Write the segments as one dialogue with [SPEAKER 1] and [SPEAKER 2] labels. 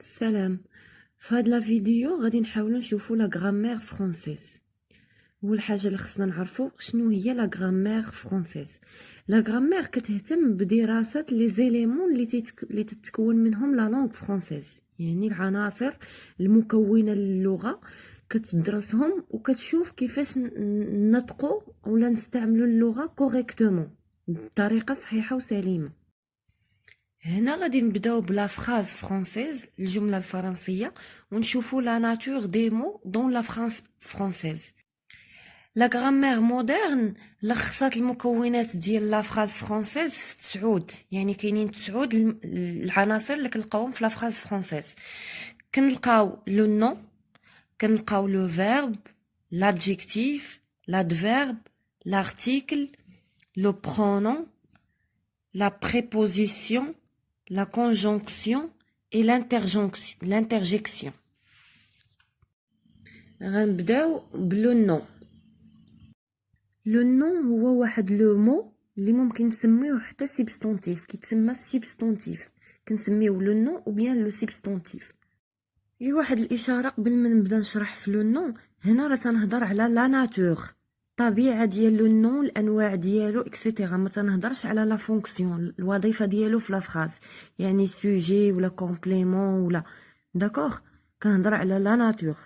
[SPEAKER 1] سلام. في هاد لا فيديو غادي نحاولوا نشوفوا لا غرامير فرونسيز. اول حاجه اللي خصنا نعرفوا شنو هي لا غرامير فرونسيز. لا غرامير كتهتم بدراسه لي زيليمون اللي تتكون منهم لا لونغ فرونسيز، يعني العناصر المكونه للغه كتدرسهم وكتشوف كيفاش نطقوا ولا نستعملوا اللغه كوريكتومون بطريقه صحيحه وسليمه. هنا غادي نبداو بلا فراز فرونسيز، الجمله الفرنسيه، ونشوفوا لا ناتور دي مو دون لا فرونسيز. لا غرامير مودرن لخصات المكونات ديال لا فراز فرونسيز في 9، يعني كاينين 9 العناصر اللي كنلقاوهم في لا فراز فرونسيز. كنلقاو لو نو، كنلقاو لو فيرب، l'adjectif, l'adverbe, l'article, le pronom, la préposition, la conjonction et l'interjection. غنبداو بلو نو. لو نو هو واحد لو مو اللي ممكن نسميوه حتى سبستونتيف، كيتسمى سبستونتيف، كنسميوه لو نو او بيان لو سبستونتيف. واحد الاشاره قبل ما نبدا نشرح في لو نو. هنا راه تنهضر على لا ناتور، الطبيعه ديال لو نو، الانواع ديالو اكسيتيرا. ما تنهضرش على لا فونكسيون، الوظيفه ديالو في لا فراز، يعني سوجي ولا كومبليمون ولا داكوغ. كنهضر على لا ناتور.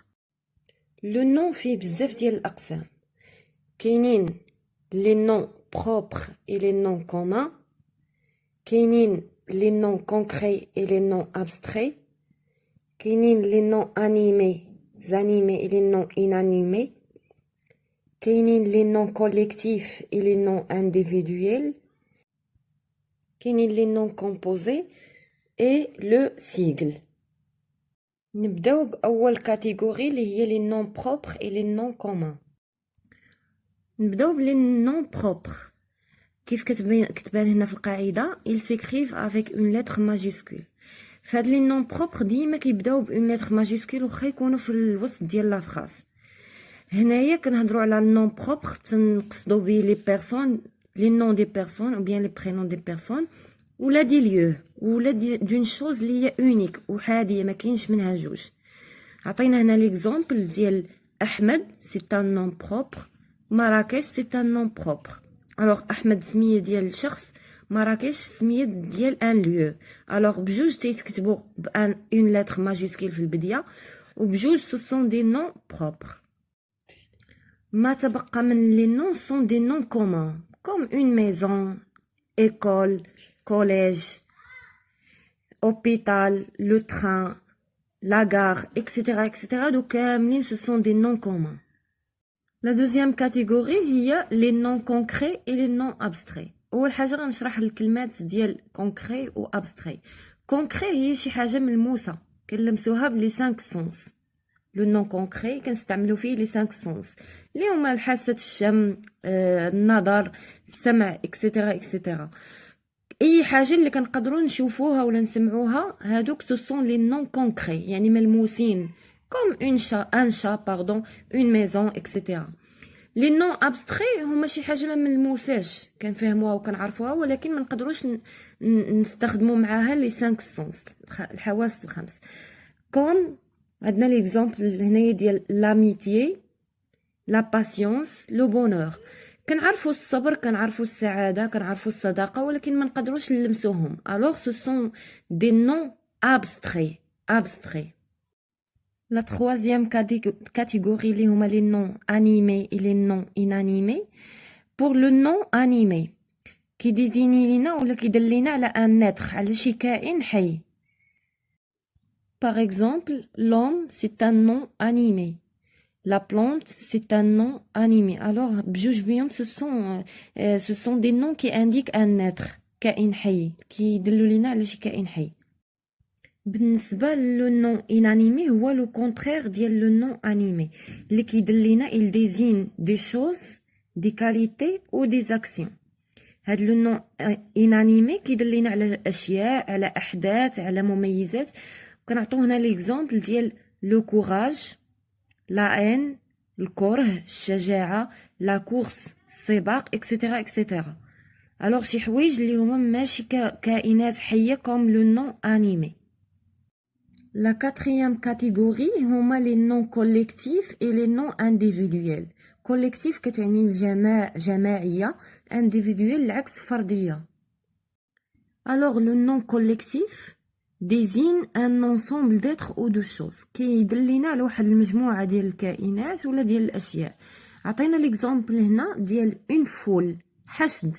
[SPEAKER 1] لو نو فيه بزاف ديال الاقسام. كاينين لي نون بروبر اي لي نون كومان، كاينين لي نون كونكري اي لي نون ابستري، كاينين لي نون انيمي زانيمي اي لي نون انانيمي، كاينين لي نون كوليكتيف اي لي نون انديفيدويل، كاينين لي نون كومبوزي اي لو سيغل. نبداو باول كاتيجوري اللي هي لي نون بروبر اي لي نون كومان. نبداو بلي نون بروبر. كيف كتبان هنا في القاعده ils s'écrivent avec une lettre majuscule. فهاد لي نون بروبر ديما كيبداو بون لتر ماجيسكول واخا يكونوا في الوسط ديال لا فراز. هنايا كنهضروا على النون بروبر، تنقصدوا به لي بيرسون، لي نون دي بيرسون او بيان لي برينون دي بيرسون، ولا دي ليو، ولا دون شوز لي هي اونيك وحاديه ما كاينش منها جوج. عطينا هنا ليكزامبل ديال احمد سي ان نون بروبر، مراكش سي ان نون بروبر. الوغ احمد سميه ديال الشخص، مراكش سميه ديال ان ليو. الوغ بجوج تيتكتبوا بان اون لتر ماجيسكول في البدايه، وبجوج سو سون دي نون بروبر. ما تبقى من لي نون سون دي نون كومون، كوم اون ميزون، école, collège, hôpital, le train, la gare, etc. etc. Donc, ce sont des noms communs. La deuxième catégorie هي les noms concrets et les noms abstraits. أول حاجة غنشرح الكلمات ديال concret و abstrait. concret هي شي حاجة ملموسة كنلمسوها بلي 5 sens. لو نون كونكري كنستعملو فيه لي 5 سونس اللي هما الحاسه، الشم، النظر، السمع، اكسيتيرا اكسيتيرا. اي حاجه اللي كنقدروا نشوفوها ولا نسمعوها هادوك سو سون لي نون كونكري، يعني ملموسين، كوم ان شا باردون، اون ميزون اكسيتيرا. لي نون ابستري هما شي حاجه ما ملموساش، كنفهموها وكنعرفوها ولكن ما نقدروش نستخدموا معاها لي 5 سونس، الحواس الخمس. كوم عندنا ليكزامبل هنايا ديال لاميتيي، لا باسيونس، لو بونور. كنعرفوا الصبر، كنعرفوا السعاده، كنعرفوا الصداقه، ولكن ما نقدروش نلمسوهم. الوغ سو سون دي نون ابستري. لا troisième catégorie اللي هما لي نون انيمي et les noms inanimés. pour le nom animé كيديزيني لينا ولا كيدلينا على ان نتر، على شي كائن حي. Par exemple, l'homme, c'est un nom animé. La plante, c'est un nom animé. Alors, بجوج بيهم ce sont des noms qui indiquent un être, كائن حي، كيدلوا لينا على شي كائن حي. بالنسبة لو نون inanimé هو لو كونترير ديال لو نون animé، اللي كيدلينا il désigne des choses, des qualités ou des actions. هاد لو نون inanimé كيدلينا على اشياء، على احداث، على مميزات. كنعطيو هنا ليكزامبل ديال لو كوراج، لا ان، الكره، الشجاعه، لا كورس، السباق، اكسيتيرا اكسيتيرا. الوغ شي حوايج اللي هما ماشي كائنات حيه كوم لو نون انيمي. La quatrième catégorie هما les noms collectifs et les noms individuels. collectif كتعني الجماع جماعية، individuel العكس فردية. Alors le nom collectif désigne un ensemble d'êtres ou de choses كيدلنا على واحد المجموعة ديال الكائنات ولا ديال الأشياء. عطينا ليكزامبل هنا ديال une foule حشد،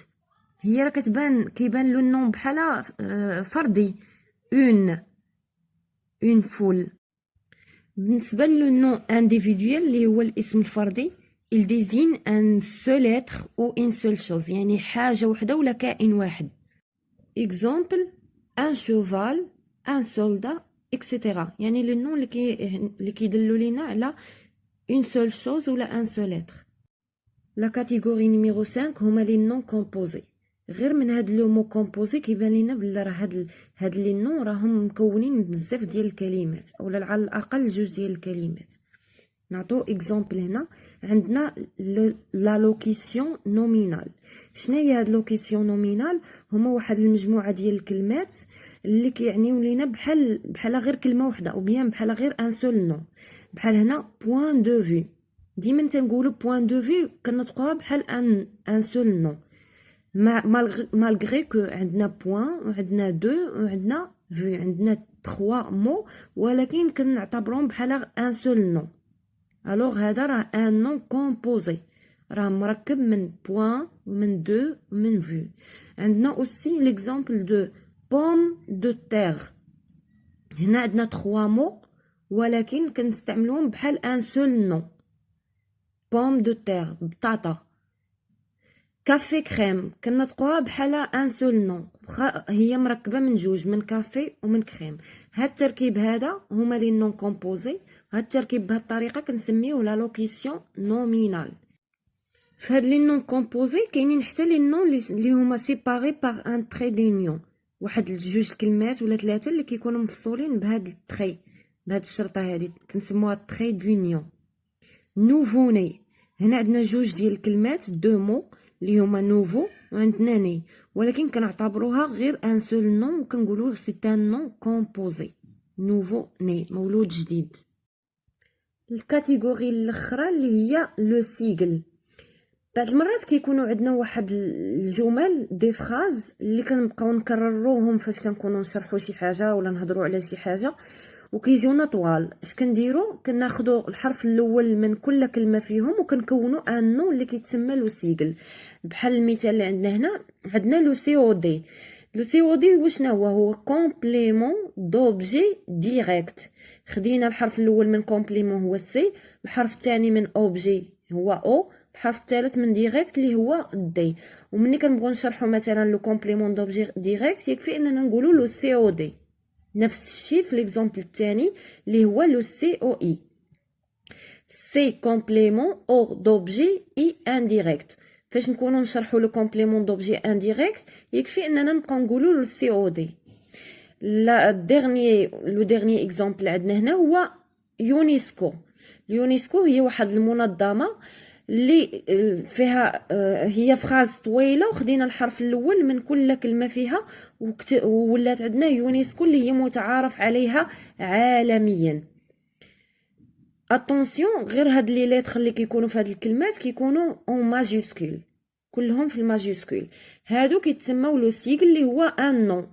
[SPEAKER 1] هي راه كيبان لو نون بحال فردي une foule. بالنسبة لو نون individuel اللي هو الاسم الفردي il désigne un seul être ou une seule chose، يعني حاجة وحدة ولا كائن واحد. exemple un cheval un soldat etc. يعني لو نون اللي كيدلو لينا على une seule chose ولا un seul être. La catégorie numéro 5 هما les noms composés. غير من هاد لو مو كومبوزي كيبان لينا بلا راه هاد لي نون راهم مكونين من بزاف ديال الكلمات اولا على الاقل جوج ديال الكلمات. نعطو اكزامبل هنا عندنا لا لوكيسيون نومينال. شناهي هاد لوكيسيون نومينال؟ هما واحد المجموعه ديال الكلمات اللي كيعنيو لينا بحال غير كلمه وحده او بيان بحال غير ان سول نون. بحال هنا بوين دو في، ديما تنقولوا بوين دو في كنطقوها بحال ان سول نون malgré que عندنا point وعندنا deux وعندنا vu، عندنا 3 مو ولكن كنعتبرهم بحال un seul nom. alors هذا راه un nom composé، راه مركب من point ومن deux ومن vu. عندنا aussi l'exemple de pomme de terre، هنا عندنا 3 مو ولكن كنستعملوهم بحال un seul nom. pomme de terre بطاطا. كافي كريم كنطقوها بحال ان سول نون، هي مركبه من جوج، من كافي ومن كريم. هاد التركيب هذا هما لي نون كومبوزي. هاد التركيب بهاد الطريقه كنسميوه لا لوكيسيون نومينال. في هاد لي نون كومبوزي كاينين حتى لي نون اللي هما سيباري باغ ان تري دينيون، واحد جوج الكلمات ولا ثلاثه اللي كيكونوا مفصولين بهاد التري، بهاد الشرطه هذه كنسموها تري دونيون. نوفوني، هنا عندنا جوج ديال الكلمات دو مو اللي هما نوفو وعندنا ني، ولكن كنعتبروها غير ان سول نون وكنقولوا سي ان نون كومبوزي. نوفو ني مولود جديد. الكاتيجوري الاخرى اللي هي لو سيغل. بعض المرات كيكونوا عندنا واحد الجمل دي فراز اللي كنبقاو نكرروهم فاش كنكونوا نشرحوا شي حاجه ولا نهضروا على شي حاجه وكيجونا طوال. اش كنديروا؟ كناخذوا الحرف الاول من كل كلمه فيهم وكنكونوا ان نون اللي كيتسمى لو سيغل. بحال المثال اللي عندنا هنا، عندنا لو سي او دي. لو سي او دي هو شنو هو كومبليمون دوبجي ديريكت. خدينا الحرف الاول من كومبليمون هو سي، الحرف الثاني من اوبجي هو او، الحرف الثالث من ديريكت اللي هو دي. ومني كنبغوا نشرحوا مثلا لو كومبليمون دوبجي ديريكت يكفي اننا نقولوا لو سي او دي. نفس الشيء في ليكزامبل الثاني اللي هو لو سي او اي. سي كومبليمون او دوبجي اي انديريكت. فاش نكونوا نشرحوا لو كومبليمون دوبجي انديريكت يكفي اننا نبقاو نقولوا لو سي او دي. لا لو ديرني اكزامبل عندنا هنا هو يونيسكو. اليونيسكو هي واحد المنظمه اللي فيها هي فراز طويله وخدينا الحرف الاول من كل كلمه فيها وولات عندنا يونيسكو اللي هي متعارف عليها عالميا. اتونسيون غير هاد لي ليتر اللي كيكونوا في هاد الكلمات كيكونوا اون ماجيسكول، كلهم في الماجيسكول. هادو كيتسموا لو سيغل اللي هو ان نون.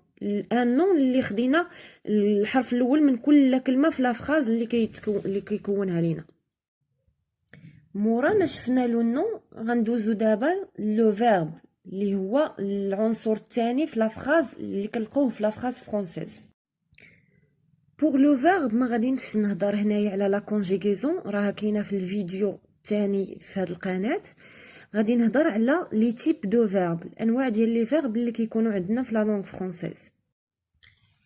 [SPEAKER 1] ان نون اللي خدينا الحرف الاول من كل كلمه في لا فراز اللي كيكونها لينا. مورا ما شفنا لو نون غندوزو دابا لو فيرب اللي هو العنصر الثاني في لا فراز اللي كنلقوه في لا فراز فرونسيز. بوغ لو فيرب ما غاديش نهضر هنايا على لا كونجيغيزون، راها كاينه في الفيديو الثاني في هذه القناه. غادي نهضر على لي تيب دو فيرب، الانواع ديال لي فيرب اللي كيكونوا عندنا في لا لونغ فرونسيز.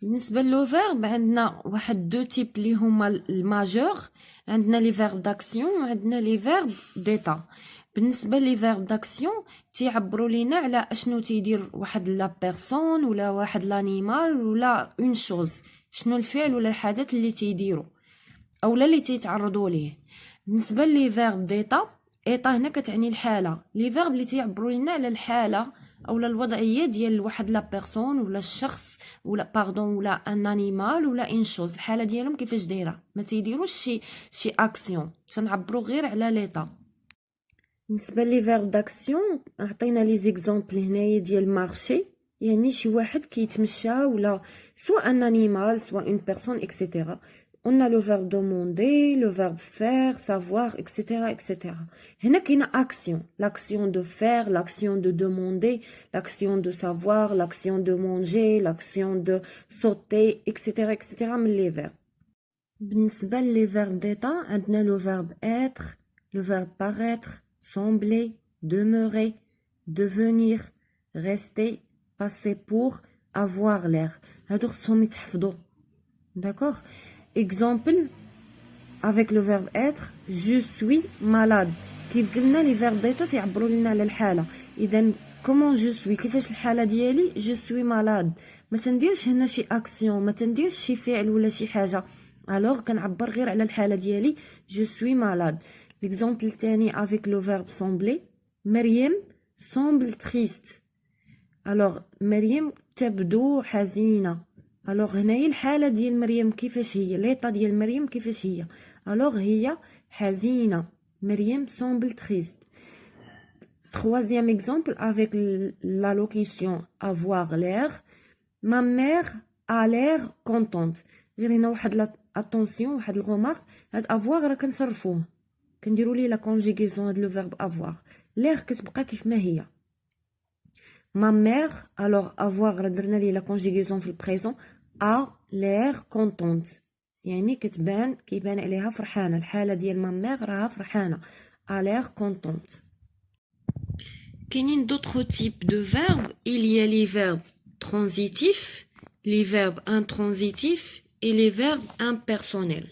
[SPEAKER 1] بالنسبه لو فيرب عندنا واحد دو تيب اللي هما الماجور، عندنا لي فيرب داكسيون وعندنا لي فيرب ديتا. بالنسبه لي فيرب داكسيون تيعبروا لينا على اشنو تيدير واحد لا بيرسون ولا واحد لانيمال ولا اون شوز، شنو الفعل ولا الحدث اللي تيديروا اولا اللي تيتعرضوا ليه. بالنسبه لي فيرب ديتا، ايطا هنا كتعني الحاله. لي فيرب اللي تيعبروا لنا على الحاله اولا الوضعيه ديال واحد لا بيرسون ولا الشخص ولا باردون ولا ان انيمال ولا ان شوز. الحاله ديالهم كيفاش دايره، ما تيديروش شي اكسيون، تنعبروا غير على ليطا. بالنسبه لي فيرب داكسيون عطينا لي زيكزامبل هنايا ديال مارشي، يعني شي واحد كيتمشى ولا سواء ان انيمال سواء اون بيرسون اكسيتيرا. On a le verbe demander, le verbe faire, savoir, etc., etc. هنا كاينه action, l'action de faire, l'action de demander, l'action de savoir, l'action de manger, l'action de sauter, etc., etc. من les verbes. بالنسبه لي verbe d'état عندنا le verbe être, le verbe paraître, sembler, demeurer, devenir, rester, passer pour, avoir l'air. هادو خصهم يتحفظوا. D'accord? Exemple, avec le verbe être, je suis malade. كيف قلنا لي verbe d'état يعبروا لنا على الحالة. إذا comment je suis كيفاش الحالة ديالي je suis malade. ما تنديرش هنا شي أكسيون، ما تنديرش شي فعل ولا شي حاجة. alors كنعبر غير على الحالة ديالي je suis malade. l'exemple الثاني avec le verbe sembler. مريم semble triste. alors مريم تبدو حزينة. الوغ هنايا الحاله ديال مريم كيفاش هي، ليطا ديال مريم كيفاش هي. الوغ هي حزينه، مريم semble triste. troisième exemple avec la locution avoir l'air. ma mère a l'air contente. غير هنا واحد اتونسيون، واحد الغومارك، هاد avoir راه كنصرفوه كنديروا ليه لا كونجيغيزون هاد لو فيرب avoir. l'air كتبقى كيف ما هي. ma mère alors avoir راه درنا ليه لا كونجيغيزون في البريزون a l'air contente، يعني كيبان عليها فرحانه. الحاله ديال ما ميغ راها فرحانه a l'air contente. كاينين d'autres types de verbes. il y a les verbes transitifs, les verbes intransitifs et les verbes impersonnels.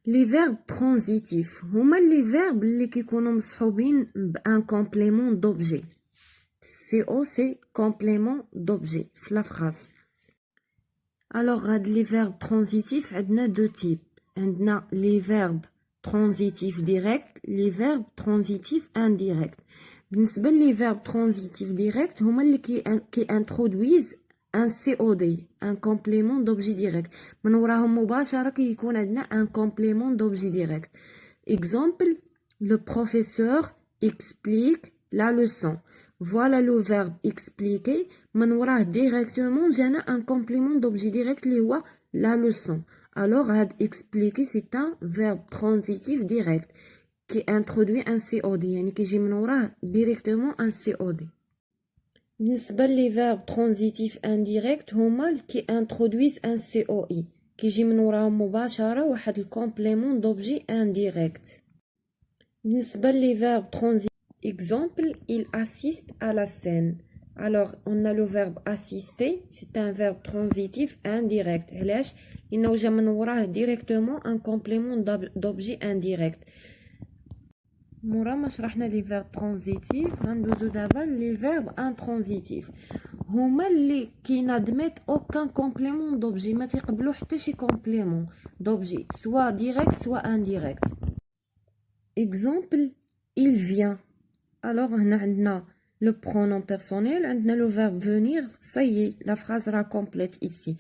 [SPEAKER 1] les verbes transitifs هما les verbes اللي كيكونوا مصحوبين بان complément d'objet. CO c'est complément d'objet في لا phrase. Alors, les verbes transitifs, on a deux types. On a les verbes transitifs directs, les verbes transitifs indirects. بالنسبة les verbes transitifs directs, هما اللي qui introduisent un COD, un complément d'objet direct. من وراهم مباشرة كيكون عندنا un complément d'objet direct. Exemple, le professeur explique la leçon. Voilà le verbe expliquer. من وراه directement جانا un complément d'objet direct اللي هو la leçon. alors هاد expliquer c'est un verbe transitif direct qui introduit un COD، يعني كيجي من وراه directement un COD. بالنسبة لي verbe transitif indirect هما qui introduisent un COI، كيجي من وراهم مباشرة واحد الكومبليمون d'objet indirect. بالنسبة لي verbe transitif exemple, il assiste à la scène. Alors, on a le verbe assister, c'est un verbe transitif indirect. علاش؟ لأنه جا من وراه directement un complément d'objet indirect. مورا ما شرحنا لي verbe transitif غندوزو دابا لي verbe intransitif. هما اللي كينادميت aucun complément d'objet، ما تيقبلو حتى شي complément d'objet soit direct soit indirect. Exemple, il vient. Alors, on a le pronom personnel, on a le verbe venir, ça y est, la phrase sera complète ici.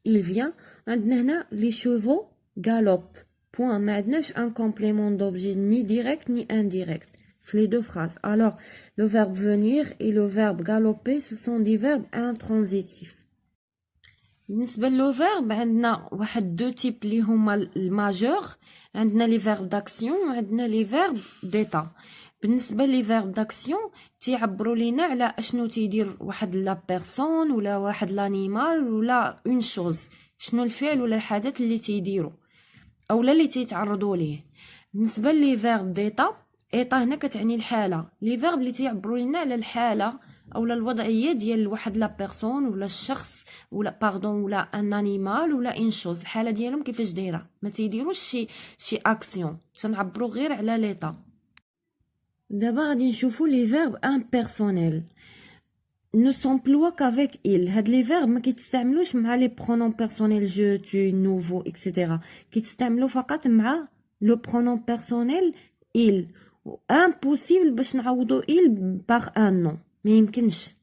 [SPEAKER 1] Il vient, on a les chevaux galopent. Point, mais on a un complément d'objet ni direct ni indirect. Les deux phrases. Alors, le verbe venir et le verbe galoper, ce sont des verbes intransitifs. بالنسبة لو فيرب عندنا واحد دو تيب اللي هما الماجور. عندنا لي فيرب داكسيون وعندنا لي فيرب ديتا. بالنسبه لي فيرب داكسيون تيعبروا لينا على اشنو تيدير واحد لا بيرسون ولا واحد لانيمال ولا اون شوز، شنو الفعل ولا الحدث اللي تيديروا اولا اللي تيتعرضوا ليه. بالنسبه لي فيرب ديتا، ايطا هنا كتعني الحاله. لي فيرب اللي تيعبروا لنا على الحاله اولا الوضعيه ديال واحد لا بيرسون ولا الشخص ولا باردون ولا ان انيمال ولا ان شوز، الحاله ديالهم كيفاش دايره، ما تيديروش شي اكسيون، تنعبروا غير على ليطا. دابا غادي نشوفوا لي فيرب امبيرسونيل ne s'emploie qu'avec il. هاد لي فيرب ما كيتستعملوش مع لي برونون بيرسونيل جو تو نوفو اكسيتيرا، كيتستعملوا فقط مع لو برونون بيرسونيل il. امبوسيبل باش نعوضوا il باغ ان نون. ما يمكنش.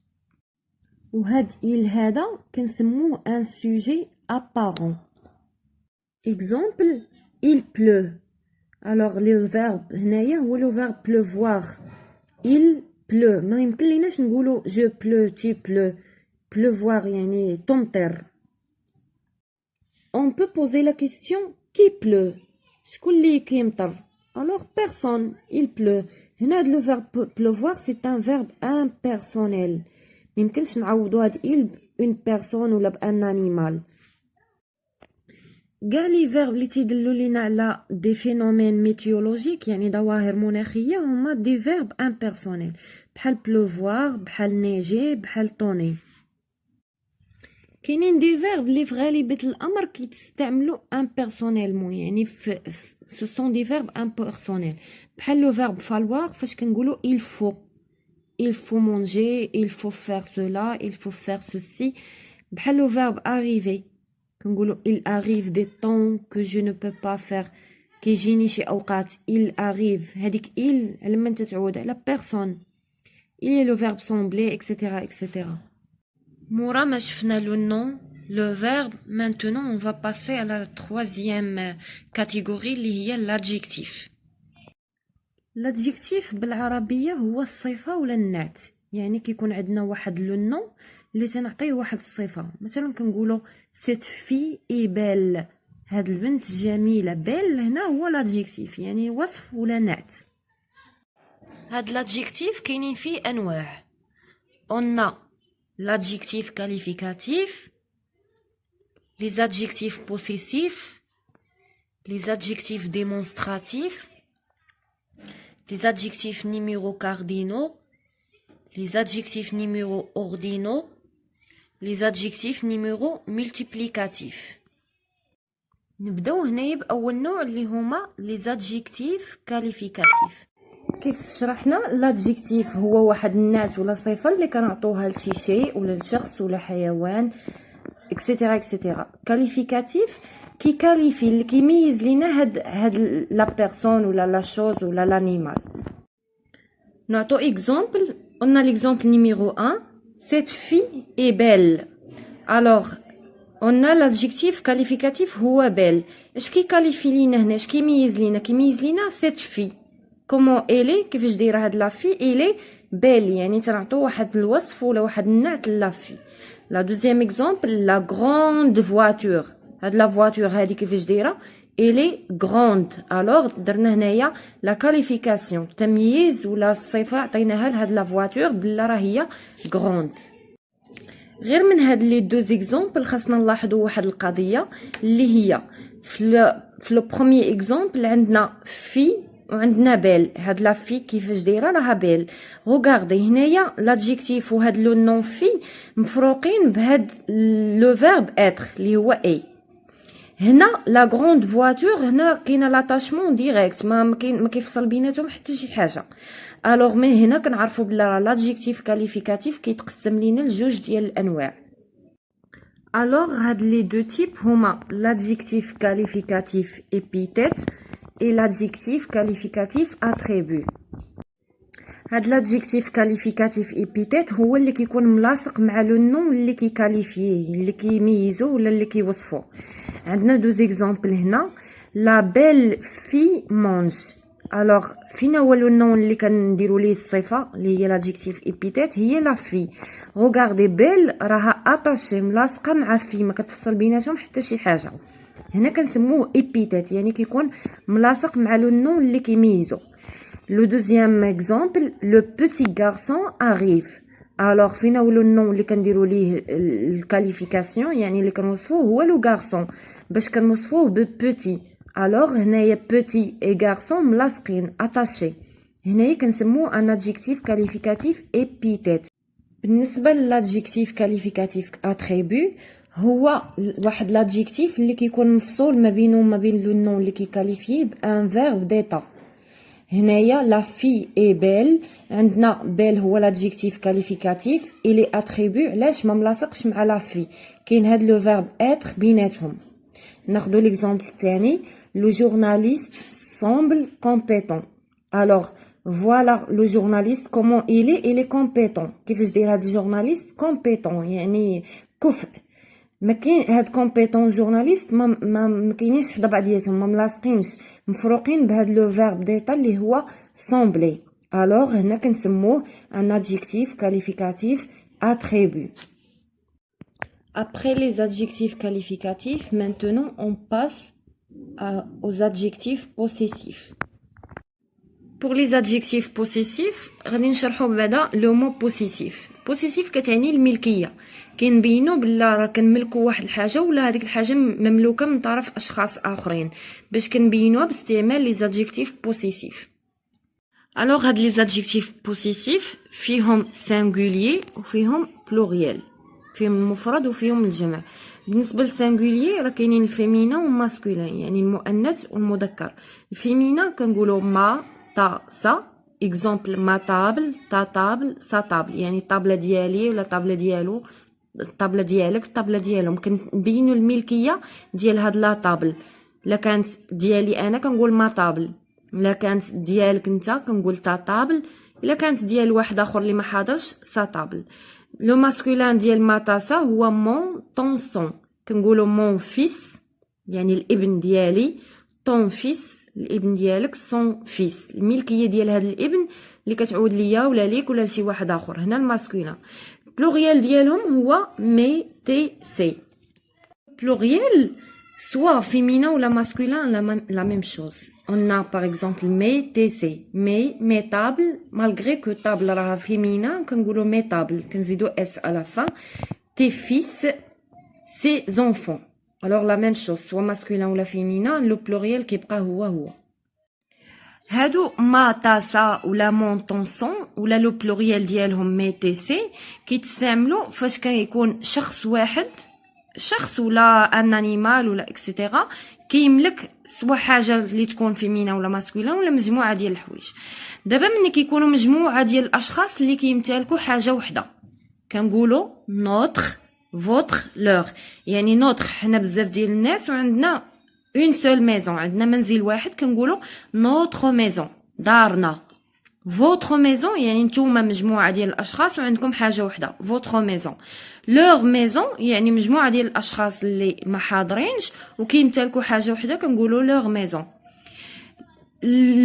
[SPEAKER 1] وهاد il هذا كنسموه ان sujet apparent. exemple il pleut. alors le verbe هنايا هو le verbe pleuvoir. il pleut. ما يمكن ليناش نقولوا je pleut tu pleut. pleuvoir يعني تمطر. on peut poser la question qui pleut. شكون اللي كيمطر؟ alors personne. il pleut. هنا le verbe pleuvoir c'est un verbe impersonnel. ما يمكنش نعوضوا هاد il une personne ولا بان animal. كاع لي فيرب اللي تيدلوا لينا على دي فينومين ميتيولوجيك يعني ظواهر مناخيه هما دي فيرب امبيرسونيل بحال بلوفوار بحال نيجي بحال طوني. كاينين دي فيرب اللي في غالبيه الامر كيتستعملوا امبيرسونيلمون يعني سو سون دي فيرب امبيرسونيل بحال لو فيرب فالوار فاش كنقولوا il faut manger il faut faire cela il faut faire ceci. بحال لو فيرب arriver كنقولوا il arrive des temps que je ne peux pas faire. كيجيني شي اوقات il arrive هذيك il على من تتعود على personne. il y a le verbe sembler etc. مورا ما شفنا le nom le verbe maintenant on va passer à la troisième catégorie اللي هي l'adjectif. l'adjectif بالعربيه هو الصفه ولا النعت يعني كيكون عندنا واحد لو نون اللي تنعطيه واحد الصفه. مثلا كنقولوا cette fille est belle. هاد البنت جميله. belle هنا هو l'adjectif يعني وصف ولا نعت. هاد l'adjectif كاينين فيه انواع. on a l'adjectif qualificatif, les adjectifs possessifs, les adjectifs démonstratifs, les adjectifs numéros cardinaux, les adjectifs numéros ordinaux, les adjectifs numéros multiplicatifs. نبداو هنايا باول نوع اللي هما les adjectifs qualificatifs. كيف شرحنا l'adjectif هو واحد النعت ولا صفه اللي كنعطوها لشي شيء ولا لشخص ولا حيوان etc. qualificatif كي كاليفي اللي كيميز لينا هاد لا بيرسون ولا لا شوز ولا لانيمال. نعطو exemple. on a l'exemple numéro 1 cette fille est belle. alors on a l'adjectif qualificatif هو belle. اش كيكاليفي لينا هنا اش كيميز لينا cette fille comment elle est كيفاش دايره هاد لا في elle est belle يعني تنعطو واحد الوصف ولا واحد النعت لا في. la deuxième exemple la grande voiture. هاد لا voiture هادي كيفاش دايره elle est grande. alors درنا هنايا لا كاليفيكاسيون تمييز ولا الصفه عطيناها لهاد لا voiture بلا راه هي grande. غير من هاد لي دو زيكزامبل خاصنا نلاحظوا واحد القضيه اللي هي في لو بروميير اكزامبل عندنا في وعندنا بيل. هاد لا في كيفاش دايره راها بيل. غوغاردي هنايا لادجيكتيف وهاد لو نون في مفروقين بهاد لو فيرب اتر اللي هو اي. هنا لا غروند فواتور هنا كاينه لاتاشمون ديريكت ما كيفصل بيناتهم حتى شي حاجه. الوغ من هنا كنعرفوا بلا لادجيكتيف كاليفيكاتيف كيتقسم لينا لجوج ديال الانواع. الوغ هاد لي دو تيب هما l'adjectif qualificatif épithète et l'adjectif qualificatif attribut. هاد l'adjectif qualificatif épithète هو اللي كيكون ملاصق مع لو نون اللي كيكاليفيه اللي كيميزو ولا اللي كيوصفو. عندنا دو زيكزامبل هنا la belle fille mange. الوغ فينا هو لو نون اللي كنديروا ليه الصفه اللي هي l'adjectif épithète هي لا في. غوغاردي بيل راها اتاشي ملاصقه مع في ما كتفصل بيناتهم حتى شي حاجه. هنا كنسموه épithète يعني كيكون ملاصق مع لو نون اللي كيميزو. لو دوزيام اكزامبل لو بوتي غارسون arrive. الوغ فينا هو لو نون اللي كنديروا ليه الكاليفيكاسيون يعني اللي كنوصفوه هو لو غارسون باش كنوصفوه ببوتي. الوغ هنايا بوتي اي غارسون ملاصقين اتاشي. هنايا كنسموه ان ادجيكتيف كاليفيكاتيف épithète. بالنسبه للادجيكتيف كاليفيكاتيف اتريبو هو واحد لادجيكتيف اللي كيكون مفصول ما بينه وما بين لو نون اللي كيكاليفيه بان فيرب ديتا. هنايا لا في اي بيل عندنا بيل هو لادجيكتيف كاليفيكاتيف الي اتريبو علاش ما ملاصقش مع لا في كاين هاد لو فيرب اتر بيناتهم. ناخذ ليكزامبل الثاني لو جورناليست سامبل كومبيتون. الوغ Voilà le journaliste comment il est compétent. كيفاش داير هاد الجورناليست compétent يعني كفء. ما كاين هاد كومبيتون جورناليست ما كاينينش حدا بعضياتهم ما ملاصقينش مفروقين بهاد لو فيرب ديتا اللي هو سومبلي. الوغ هنا كنسموه ان ادجيكتيف كاليفيكاتيف اتريبut. Après les adjectifs qualificatifs, maintenant on passe aux adjectifs possessifs. Pour les adjectifs possessifs, غادي نشرحوا بعدا لو مو بوسيسيف. بوسيسيف كتعني الملكيه، كنبينوا بلا راه كنملكوا واحد الحاجه ولا هذيك الحاجه مملوكه من طرف اشخاص اخرين، باش كنبينوها باستعمال لي زادجيكتيف بوسيسيف. الوغ هاد لي زادجيكتيف بوسيسيف فيهم سينغولير وفيهم بلوريال، فيهم المفرد وفيهم الجمع. بالنسبه للسينغولير راه كاينين الفيمينا والماسكولين، يعني المؤنث والمذكر. الفيمينا كنقولوا ما تا سا، اكزامبل ما طابل تا طابل سا طابل، يعني الطابله ديالي ولا الطابله ديالو، الطابله ديالك الطابله ديالهم. كنبينوا الملكيه ديال هاد لا طابل. الا كانت ديالي انا كنقول ما طابل، الا كانت ديالك انت كنقول تا طابل، الا كانت ديال واحد اخر اللي ما حاضرش سا طابل. لو ماسكولين ديال ما تاسا هو مون طون سون، كنقولوا مون فيس يعني الابن ديالي، طون فيس الابن ديالك، سون فيس الملكيه ديال هذا الابن اللي كتعود ليا ولا ليك ولا لشي واحد اخر. هنا الماسكولين. بلوريال ديالهم هو مي تي سي. بلوريال soit féminin ou la masculin la même chose. On a par exemple mes TC, mes tables, malgré que table raha féminin, كنقولوا mes tables, كنزيدوا s à la fin. Tes fils, ses enfants. Alors la même chose, soit masculin ou la féminin, le pluriel كيبقى هو. هادو ما تاسا ولا مونطونسون ولا لو بلوريال ديالهم مي تي سي كيتستعملوا فاش كيكون شخص واحد، شخص ولا ان انيمال ولا اكسيتيرا كيملك سوا حاجه اللي تكون فيمينا ولا ماسكولين ولا مجموعه ديال الحوايج. دابا ملي كيكونوا مجموعه ديال الاشخاص اللي كيمتلكوا حاجه وحده كنقولوا نوتر فوتر لور. يعني نوتر حنا بزاف ديال الناس وعندنا اون سول ميزون، عندنا منزل واحد كنقولوا نوتر ميزون دارنا. فوتر ميزون يعني نتوما مجموعه ديال الاشخاص وعندكم حاجه وحده، فوتر ميزون. لور ميزون يعني مجموعه ديال الاشخاص اللي ما حاضرينش وكيمتلكوا حاجه وحده كنقولوا لور ميزون.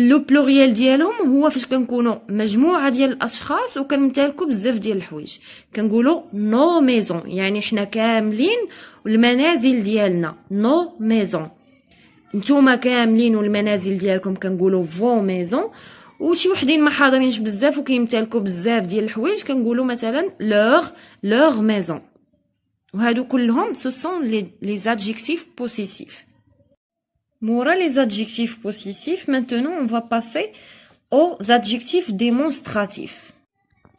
[SPEAKER 1] لو بلوريال ديالهم هو فاش كنكونوا مجموعه ديال الاشخاص وكنمتلكوا بزاف ديال الحوايج كنقولوا نو ميزون، يعني حنا كاملين والمنازل ديالنا نو ميزون. نتوما كاملين والمنازل ديالكم كنقولوا فو ميزون. وشي وحدين ما حاضرينش بزاف وكيمتلكوا بزاف ديال الحوايج كنقولوا مثلا لور ميزون. وهادو كلهم سو سون لي زادجيكتيف بوسيسيف. مورا لي زادجيكتيف بوسيسيف maintenant on va passer aux adjectifs démonstratifs.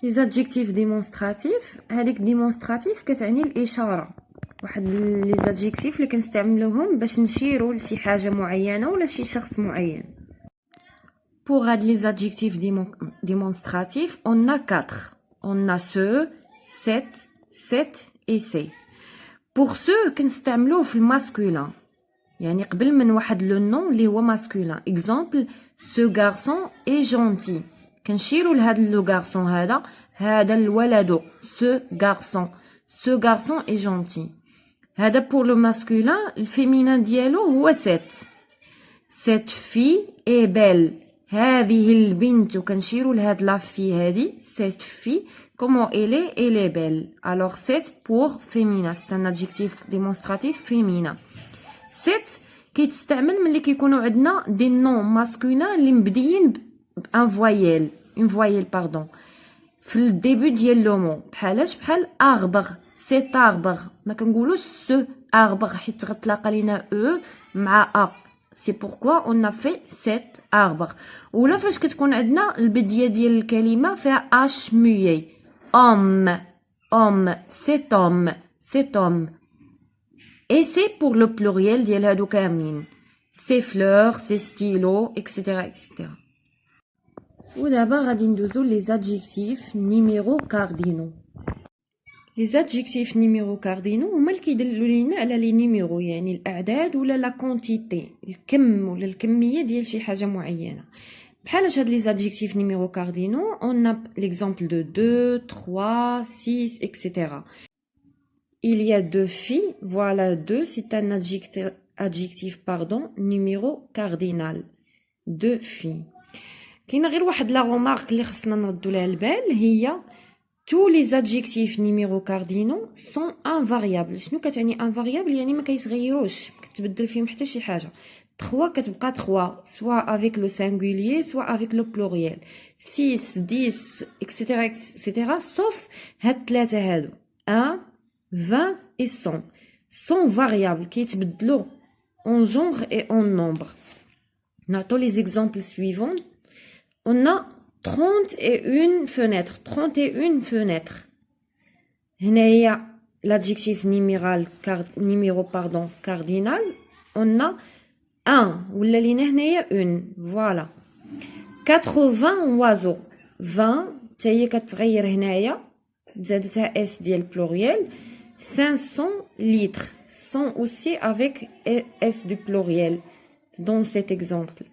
[SPEAKER 1] لي زادجيكتيف ديمونستراتيف، هذيك ديمونستراتيف كتعني الاشاره، واحد لي زادجيكتيف اللي كنستعملوهم باش نشيروا لشي حاجه معينه ولا شي شخص معين. Pour les adjectifs démonstratifs, on a 4. On a ce, cette et ces. Pour ceux كنستعملوه في الماسكولين، يعني قبل من واحد لو نون اللي هو ماسكولين. Exemple, ce garçon est gentil. كنشيروا لهذا لو غارسون، هذا الولد. Ce garçon est gentil. هذا pour le masculin. الفيمينين ديالو هو cette fille est belle. هذه البنت وكنشيروا لهاد لا في هذه cette fille comment elle est belle. Alors c'est pour féminin, c'est un adjectif démonstratif féminin. c'est كيتستعمل ملي كيكونوا عندنا دي نون ماسكولين اللي مبديين بان فويل، اون فويل باردون في الديبي ديال لو مون، بحال اربغ. سي اربغ ما كنقولوش سو اربغ حيت غتلاقى لينا او مع ا. سي بوركوا اون ا في سيت اربغ. ولا فاش كتكون عندنا البديه ديال الكلمه فيها اش مويي، ام سيت ام. Et c'est pour le pluriel ديال هادو كاملين. C'est fleurs, c'est stylo, etc. etc. ودابا غادي ندوزو les adjectifs numéro cardinaux. Les adjectifs numéro cardinaux هما اللي كيدلوا لينا على لي نيميرو، يعني الاعداد ولا لا كونتيتي، الكم ولا الكميه ديال شي حاجه معينه. بحال هاد les adjectifs numéros cardinaux, on a l'exemple de 2, 3, 6, etc. Il y a deux filles, voilà deux, c'est un adjectif numéro cardinal. Deux filles. كاين غير واحد لا remarque اللي خصنا نردو لها البال هي tous les adjectifs numéros cardinaux sont invariables. شنو كتعني invariable؟ يعني ما كيتغيروش، كتبدل فيهم حتى شي حاجه. 3 كتبقى 3 soit avec le singulier soit avec le pluriel. 6 10 etc sauf هاد ثلاثه هادو 1 20 et 100 sont variables كيتبدلوا en genre et en nombre. نعطو les exemples suivants. On a 31 fenêtres. 31 fenêtres. هنايا l'adjectif numéro cardinal. On a 1 ولا لينا هنايا une. Voilà. 80 oiseaux. 20 حتى هي كتغير هنايا زادتها s ديال pluriel. 500 litres. 100 aussi avec s du pluriel dans cet exemple.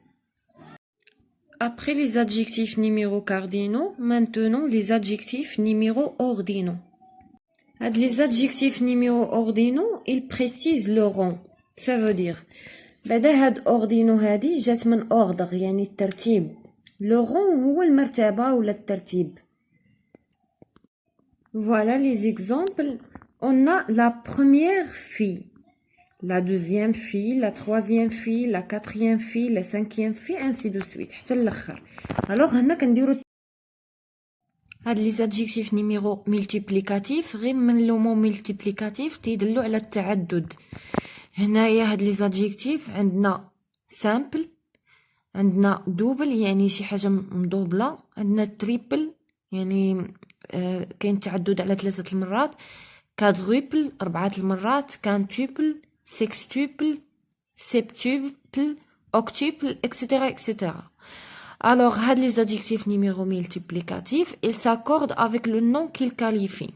[SPEAKER 1] Après les adjectifs numéros cardinaux, maintenant les adjectifs numéros ordinaux. Les adjectifs numéros ordinaux, ils précisent le rang. Ça veut dire, بعد هاد ordinaux هادي جات من ordre يعني الترتيب. Le rang هو المرتبة ولا الترتيب. Voilà les exemples. On a la première fille, la deuxième fille, la troisième fille, la quatrième fille, la cinquième fille, ainsi de suite حتى الاخر. Alors هنا كنديرو هاد les adjectifs numéro multiplicatif غير من لو مو multiplicatif تيدلو على التعدد. هنايا هاد les adjectifs عندنا simple، عندنا double يعني شي حاجه مدوبله، عندنا triple يعني كاين تعدد على 3 المرات، quadruple 4 المرات، quintuple sextuple septuple octuple etc. Alors les adjectifs numéro multiplicatifs ils s'accordent avec le nom qu'ils qualifient.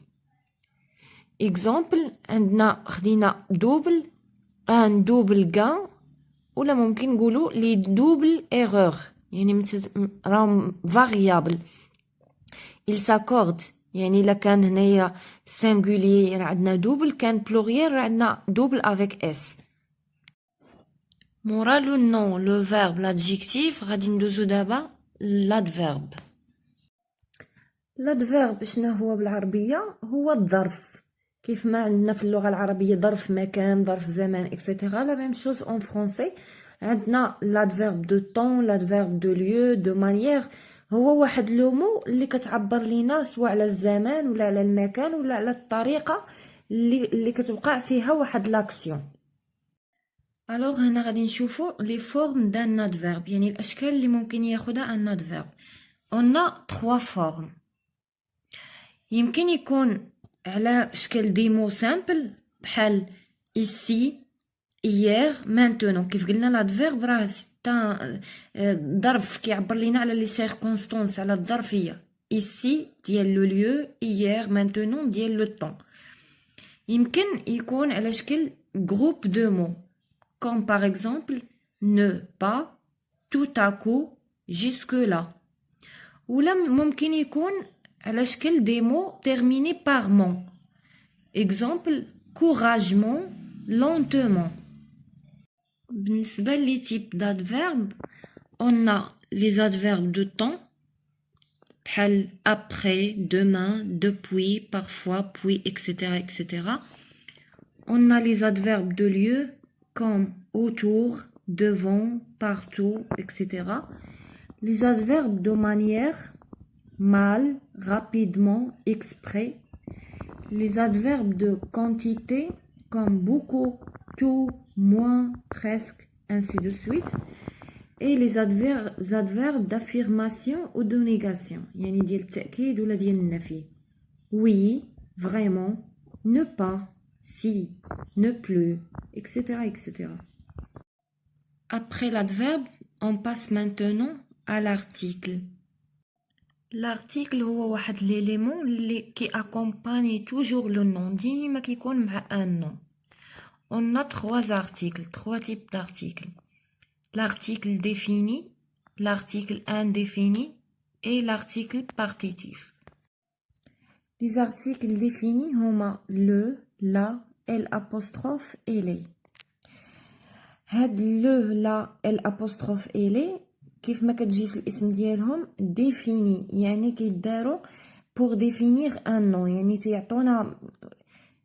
[SPEAKER 1] Exemple عندنا خدينا double un double gain ولا ممكن نقولوا les double erreurs يعني راهم variable. ils s'accordent يعني الا كان هنايا singulier راه عندنا double، كان pluriel راه عندنا double avec s. مورا لو nom le verbe l'adjectif غادي ندوزو دابا l'adverbe. l'adverbe شنو هو بالعربيه؟ هو الظرف. كيف ما عندنا في اللغه العربيه ظرف مكان ظرف زمان etc. la même chose en français. عندنا l'adverbe de temps l'adverbe de lieu de manière. هو واحد لو مو اللي كتعبر لينا سواء على الزمان ولا على المكان ولا على الطريقه اللي كتوقع فيها واحد لاكسيون. الوغ هنا غادي نشوفوا لي فورم دان ادفيرب يعني الاشكال اللي ممكن ياخذها ان ادفيرب. on a 3 فورم. يمكن يكون على شكل دي مو سامبل بحال ici hier maintenant. كيف قلنا لادفيرب راه ظرف كيعبر لينا على لي سيركونستانس على الظرفيه. ici ديال لو lieu hier maintenant ديال لو طون. يمكن يكون على شكل groupe de mots comme par exemple ne pas tout à coup jusque là. ولا ممكن يكون على شكل des mots terminés par mon. exemple courageusement lentement. بالنسبة لي type d'adverbe on a les adverbes de temps بحال après demain depuis parfois puis etc. on a les adverbes de lieu comme autour devant partout etc. les adverbes de manière mal rapidement exprès. les adverbes de quantité comme beaucoup tout moins presque ainsi de suite. et les adverbes d'affirmation ou de négation يعني ديال التأكيد ولا ديال النفي. oui vraiment ne pas si ne plus etc. Après l'adverbe on passe maintenant à l'article. l'article هو واحد ليليمون اللي كي accompagne toujours le nom ديما كيكون مع un nom. on a 3 articles 3 types d'articles. l'article défini l'article indéfini et l'article partitif. Les articles définis هما le, la, l'apostrophe et les. هاد le, la, l'apostrophe et les كيف ما كتجي في الاسم ديالهم défini يعني كيداروا pour définir un nom يعني تيعطونا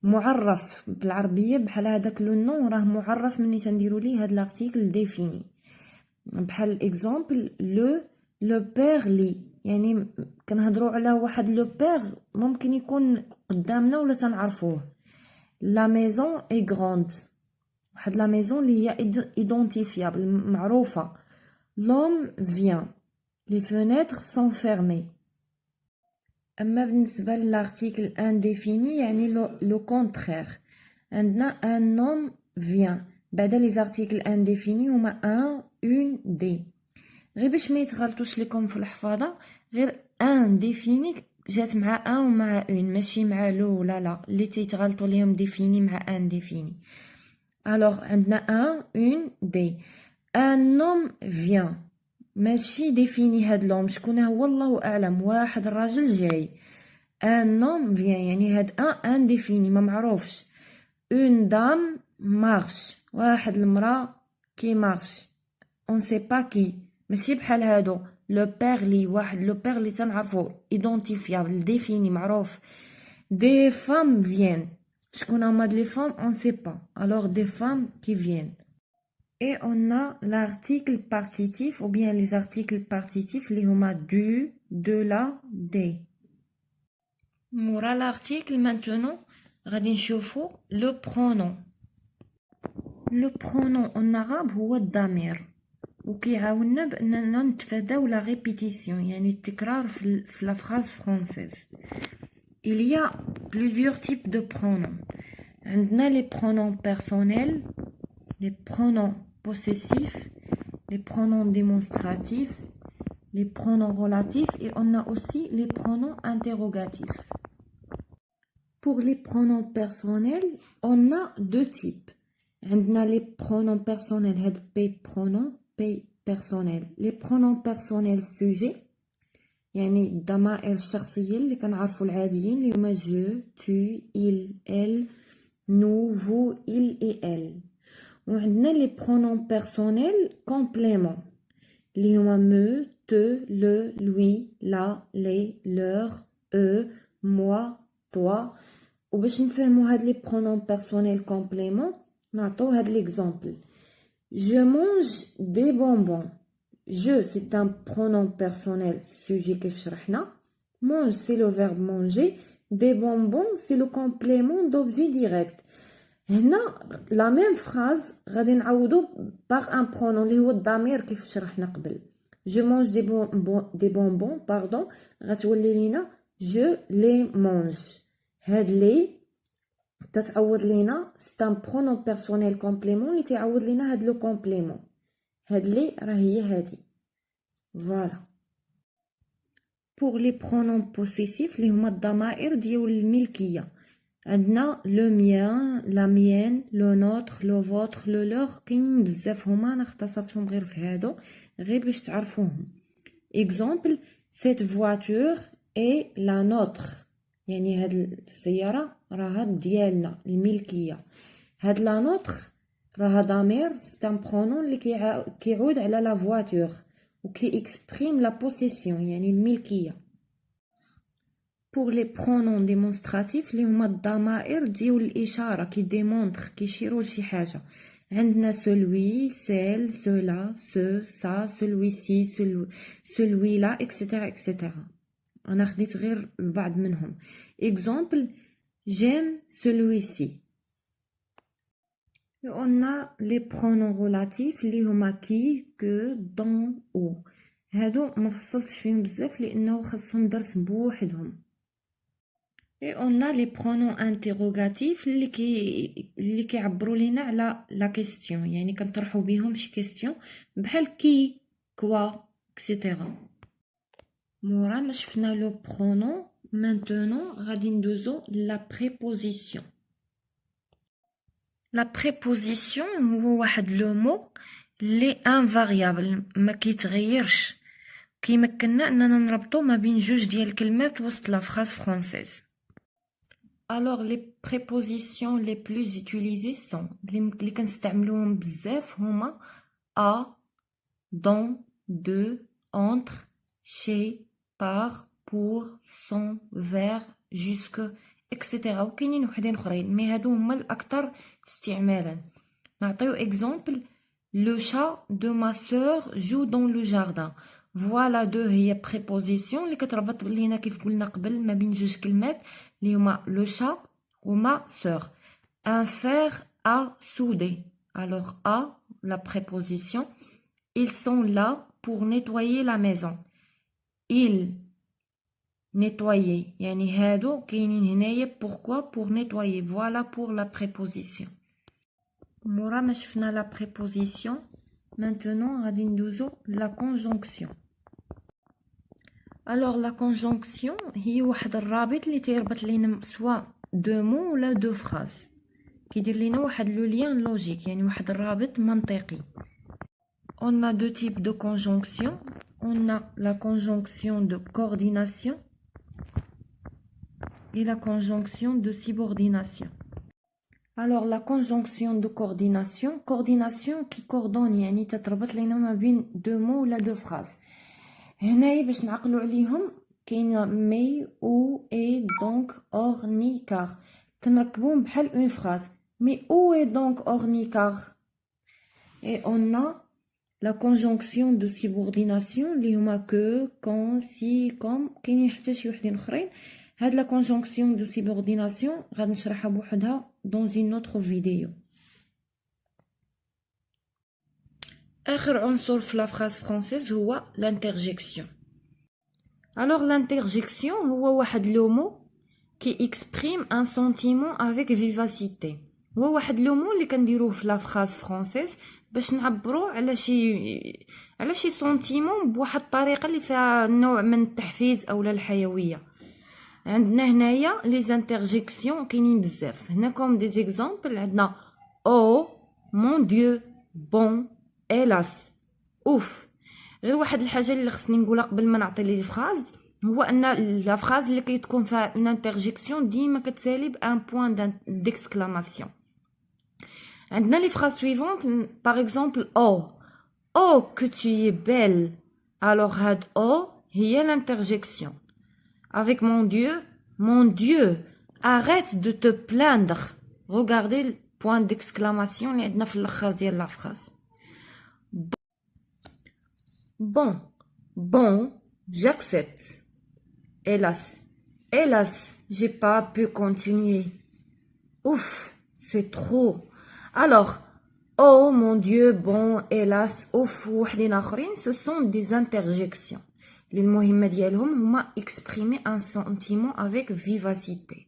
[SPEAKER 1] معرف بالعربيه بحال هذاك لو نون راه معرف ملي تنديروا ليه هاد لارتيكل ديفيني بحال الاكزامبل لو بير لي يعني كنهضروا على واحد لو بير ممكن يكون قدامنا ولا تنعرفوه لا ميزون اي غروند واحد لا ميزون اللي هي ايدونتيفيابل معروفه لوم فيان لي فينيتر سون فيرمي اما بالنسبه للارتيكل انديفيني يعني لو كونترير عندنا ان نوم فيان بعد لي زارتيكل انديفيني هما ان اون دي غير باش ما يتغلطوش لكم في الحفاظه غير ان ديفيني جات مع ان ومع اون ماشي مع لو ولا لا اللي تيتغلطوا ليهم ديفيني مع ان ديفيني الوغ عندنا ان اون دي ان نوم فيان ماشي ديفيني هاد لوم شكون هو الله اعلم واحد الراجل جاي ان نوم فيان يعني هاد ان انديفيني ما معروفش اون دام مارش واحد المراه كي مارش اون سي با كي ماشي بحال هادو لو بير لي واحد لو بير لي تنعرفو ايدونتيفيابل ديفيني معروف دي فام فيان شكون هما لي فام اون سي با الوغ دي فام كي فيان. Et on a l'article partitif ou bien les articles partitifs اللي هما du, de la, des. مورا l'article maintenant غادي نشوفو le pronom. Le pronom en arabe هو الضمير وكيعاوننا باننا نتفاداو لا ريبيتيسيون يعني التكرار في لا phrase française. Il y a plusieurs types de pronoms. عندنا les pronoms personnels, les pronoms possessifs, les pronoms démonstratifs, les pronoms relatifs et on a aussi les pronoms interrogatifs. Pour les pronoms personnels, on a deux types. On a les pronoms personnels, P pronom, P personnel. Les pronoms personnels sujets, يعني الضمائر الشخصية اللي كنعرفوا العاديين اللي هما je, tu, il, elle, nous, vous, il et elle. وعندنا لي برونون بيرسونيل كومبليمون اللي هما me, te, le, lui, la, les, leur, eux, moi, toi. وباش نفهموا هاد لي برونون بيرسونيل كومبليمون نعطيو هاد ليكزامبل je mange des bonbons. Je c'est un pronom personnel sujet كيف شرحنا. Mange c'est le verbe manger. Des bonbons c'est le complément d'objet direct. هنا لا ميم فراز غادي نعوضو باغ ان برونون اللي هو الضمير كيف شرحنا قبل je mange des bonbons pardon غتولي لينا je les mange هاد لي تتعوض لينا c'est un pronom personnel complément اللي تعوض لينا هاد لو كومبليمون هاد لي راه هي هادي فوالا. pour les pronoms possessifs اللي هما الضمائر ديال الملكيه عندنا le mien, la mienne, le nôtre, le vôtre, le leur كاينين بزاف هما انا اختصرتهم غير في هادو غير باش تعرفوهم. exemple cette voiture est la nôtre يعني هاد السيارة راها ديالنا الملكية. هاد la nôtre راها ضمير c'est un pronom اللي كيعود على la voiture وكي exprime la possession يعني الملكية. pour les pronoms démonstratifs اللي هما الضمائر ديال الاشاره كي ديمونطر كيشيروا لشي حاجه عندنا celui celle cela ce ça celui-ci celui-là etc. انا خديت غير البعض منهم. exemple j'aime celui-ci. on a les pronoms relatifs اللي هما qui que dont ou هادو ما فصلتش فيهم بزاف لانه خاصهم درس بوحدهم. Et on a les pronoms interrogatifs اللي كيعبروا لينا على لا كيستيون يعني كنطرحوا بهم شي كيستيون بحال كي كوا اكسيتيرا. مورا ما شفنا لو برونون maintenant غادي ندوزو لا بريبوزيسيون. لا بريبوزيسيون هو واحد لو مو لي انفاريابل ما كيتغيرش كيمكننا اننا نربطو ما بين جوج ديال الكلمات وسط لا فراز فرونسيز. alors les prépositions les plus utilisées sont اللي كنستعملوهم بزاف هما à dans de entre chez par pour sans vers jusque etc. وكاينين وحدين اخرين مي هادو هما الاكثر استعمالا. نعطيو اكزامبل le chat de ma sœur joue dans le jardin. فوالا دو هي préposition اللي كتربط لينا كيف قلنا قبل ما بين جوج كلمات اللي هما le chat و ma sœur. un fer à souder. alors à la préposition ils sont là pour nettoyer la maison. ils nettoyer يعني هادو كاينين هنايا pourquoi pour nettoyer. voilà pour la préposition. مورا ما شفنا la préposition maintenant غادي ندوزو la conjonction. alors la conjonction هي واحد الرابط اللي تيربط لينا سوا دو مو ولا دو فراز كيدير لينا واحد لو لين لوجيك يعني واحد الرابط منطقي. on a deux types de conjonction. on a la conjonction de coordination et la conjonction de subordination. alors la conjonction de coordination qui coordonne يعني تتربط لينا ما بين دو مو ولا دو فراز. هنايا باش نعقلوا عليهم كاين مي او اي دونك اور ني كار كنركبوهم بحال اون فراز. مي او اي دونك اور ني كار. et on a la conjonction de subordination اللي هما que quand si comme كاينين حتى شي وحدين اخرين. هاد la conjonction de subordination غادي نشرحها بوحدها dans une autre vidéo. آخر عنصر في la phrase française هو l'interjection. alors l'interjection هو واحد لو مو qui exprime un sentiment avec vivacité. هو واحد لو مو اللي كنديروه في la phrase française باش نعبروا على شي سونتيمون بواحد الطريقه اللي فيها نوع من التحفيز اولا الحيويه. عندنا هنايا لي زانترجيكسيون كاينين بزاف. هنا كوم دي زيكزامبل عندنا او مون ديو بون hélas اوف. غير واحد الحاجه اللي خصني نقولها قبل ما نعطي لي فراز هو ان لا فراز اللي كتكون فيها اون انترجيكسيون ديما كتسالي بان بوين ديكسكلاماسيون. عندنا لي فراز سويفونت باغ اكزومبل او que tu es belle. alors هاد او هي l'interjection avec mon dieu arrête de te plaindre. regardez le point d'exclamation اللي عندنا في الاخر ديال لا فراز. bon j'accepte. hélas j'ai pas pu continuer. ouf c'est trop. alors oh mon dieu bon hélas ouf وحدين اخرين ce sont des interjections اللي المهمه ديالهم هما exprimer un sentiment avec vivacité.